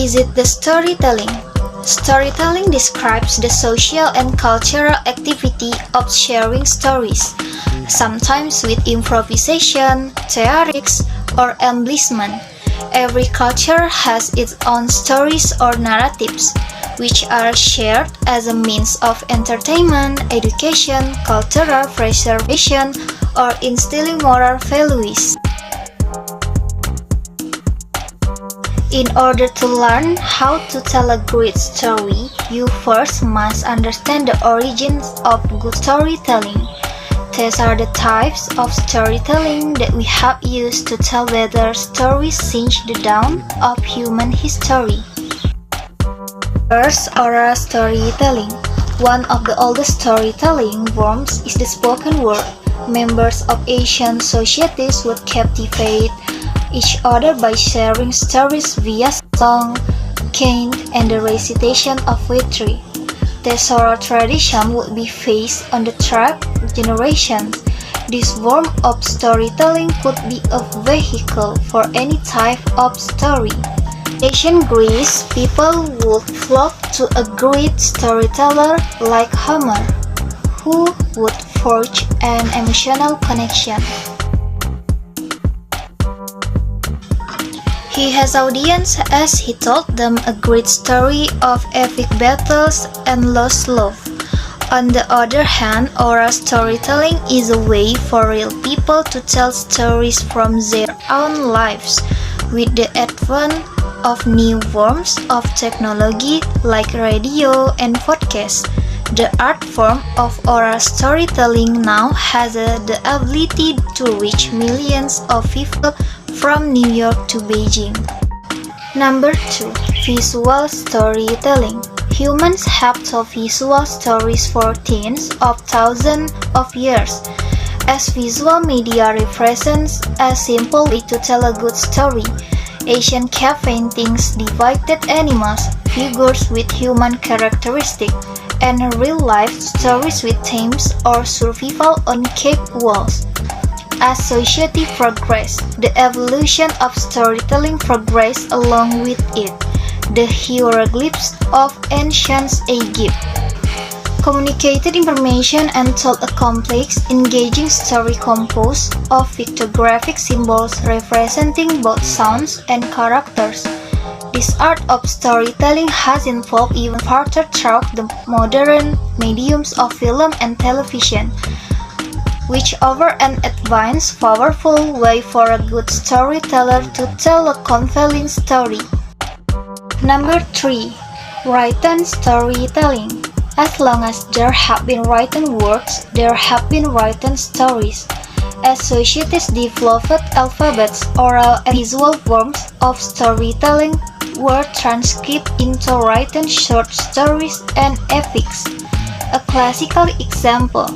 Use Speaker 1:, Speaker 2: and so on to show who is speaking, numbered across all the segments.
Speaker 1: is it the storytelling? Storytelling describes the social and cultural activity of sharing stories, sometimes with improvisation, theatrics, or embellishment. Every culture has its own stories or narratives, which are shared as a means of entertainment, education, cultural preservation, or instilling moral values. In order to learn how to tell a great story, you first must understand the origins of good storytelling. These are the types of storytelling that we have used to tell better stories since the dawn of human history. First, oral storytelling. One of the oldest storytelling forms is the spoken word. Members of ancient societies would captivate each other by sharing stories via song, chant, and the recitation of poetry. This oral tradition would be passed on the through generations. This form of storytelling could be a vehicle for any type of story. In ancient Greece, people would flock to a great storyteller like Homer, who would forge an emotional connection. He has audience as he told them a great story of epic battles and lost love. On the other hand, oral storytelling is a way for real people to tell stories from their own lives. With the advent of new forms of technology like radio and podcast, the art form of oral storytelling now has the ability to reach millions of people from New York to Beijing. Number 2. Visual storytelling. Humans have told visual stories for tens of thousands of years, as visual media represents a simple way to tell a good story. Ancient cave paintings depicted animals, figures with human characteristics, and real-life stories with themes or survival on cave walls. As society progressed, the evolution of storytelling progressed along with it. The hieroglyphs of ancient Egypt communicated information and told a complex, engaging story composed of pictographic symbols representing both sounds and characters. This art of storytelling has evolved even further through the modern mediums of film and television, which offer an advanced, powerful way for a good storyteller to tell a compelling story. Number 3. Written storytelling. As long as there have been written words, there have been written stories. As societies developed alphabets, oral and visual forms of storytelling were transcribed into written short stories and epics. A classical example,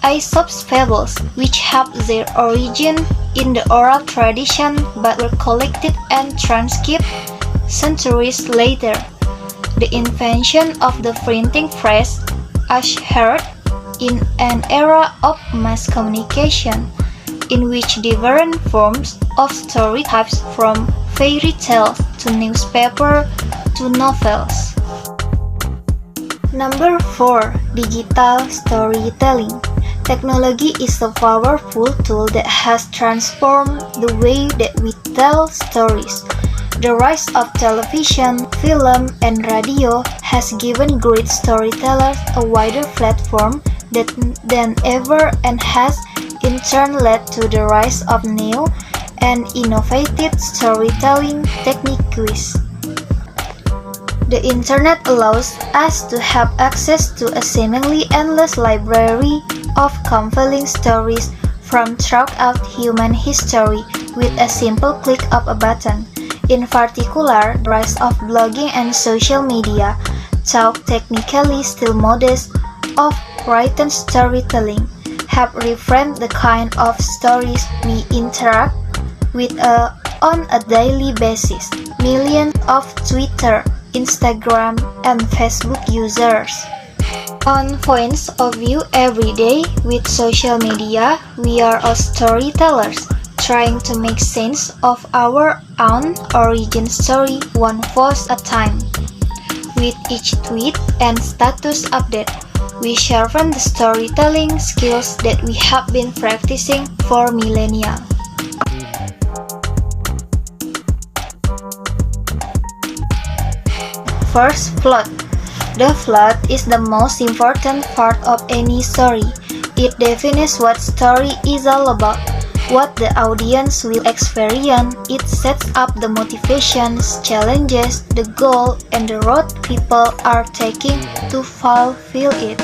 Speaker 1: Aesop's fables, which have their origin in the oral tradition but were collected and transcribed centuries later. The invention of the printing press ushered in an era of mass communication, in which different forms of story types from fairy tales to newspaper to novels. Number 4. Digital storytelling. Technology is a powerful tool that has transformed the way that we tell stories. The rise of television, film, and radio has given great storytellers a wider platform than ever and has in turn led to the rise of new and innovative storytelling techniques. The internet allows us to have access to a seemingly endless library of compelling stories from throughout human history with a simple click of a button. In particular, the rise of blogging and social media, though technically still modest, of written storytelling, have reframed the kind of stories we interact with on a daily basis. Millions of Twitter, Instagram, and Facebook users. On points of view every day with social media, we are all storytellers, trying to make sense of our own origin story one post at a time. With each tweet and status update, we sharpen the storytelling skills that we have been practicing for millennia. First, plot. The plot is the most important part of any story. It defines what story is all about, what the audience will experience. It sets up the motivations, challenges, the goal, and the road people are taking to fulfill it.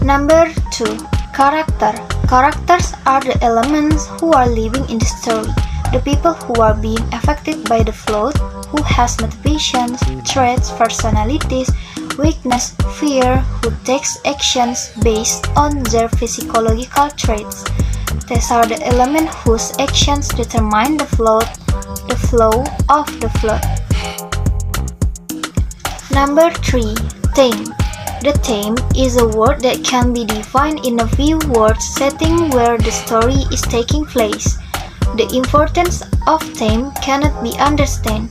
Speaker 1: Number 2. Character. Characters are the elements who are living in the story. The people who are being affected by the plot, who has motivations, traits, personalities, weakness, fear, who takes actions based on their physiological traits. These are the elements whose actions determine the flow of the plot. Number 3. Theme. The theme is a word that can be defined in a few words setting where the story is taking place. The importance of theme cannot be understood.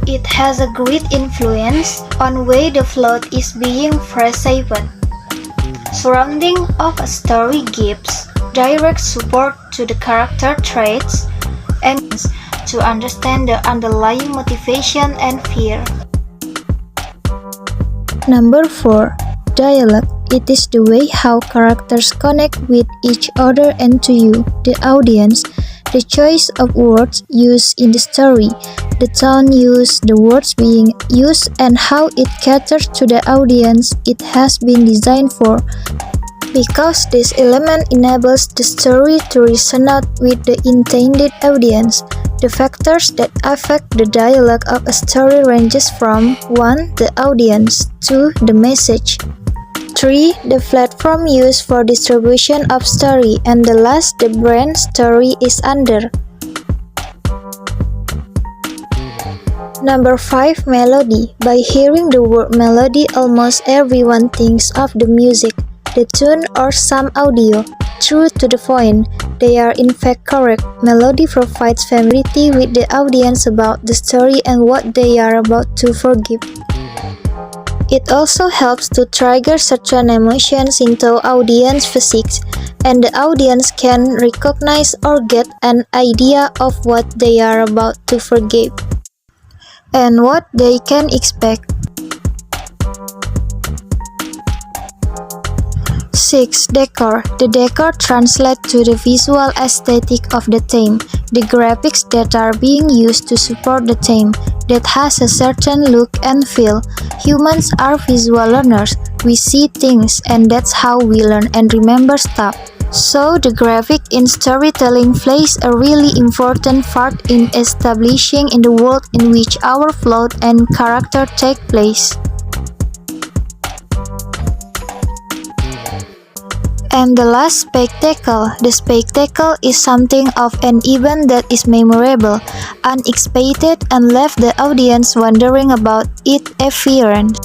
Speaker 1: It has a great influence on way the plot is being perceived. Surrounding of a story gives direct support to the character traits and to understand the underlying motivation and fear.
Speaker 2: Number 4. Dialogue. It is the way how characters connect with each other and to you, the audience. The choice of words used in the story, the tone used, the words being used, and how it caters to the audience it has been designed for. Because this element enables the story to resonate with the intended audience. The factors that affect the dialogue of a story ranges from 1. The audience, 2. The message, 3. The platform used for distribution of story, and the last, the brand story is under. Number 5. Melody. By hearing the word melody, almost everyone thinks of the music, the tune, or some audio. True to the point, they are in fact correct. Melody provides familiarity with the audience about the story and what they are about to forgive. It also helps to trigger certain emotions into audience physics, and the audience can recognize or get an idea of what they are about to forgive and what they can expect. 6. Decor. The decor translates to the visual aesthetic of the theme, the graphics that are being used to support the theme, that has a certain look and feel. Humans are visual learners. We see things, and that's how we learn and remember stuff. So the graphic in storytelling plays a really important part in establishing in the world in which our plot and character take place. And the last, spectacle. The spectacle is something of an event that is memorable, unexpected, and left the audience wondering about its appearance.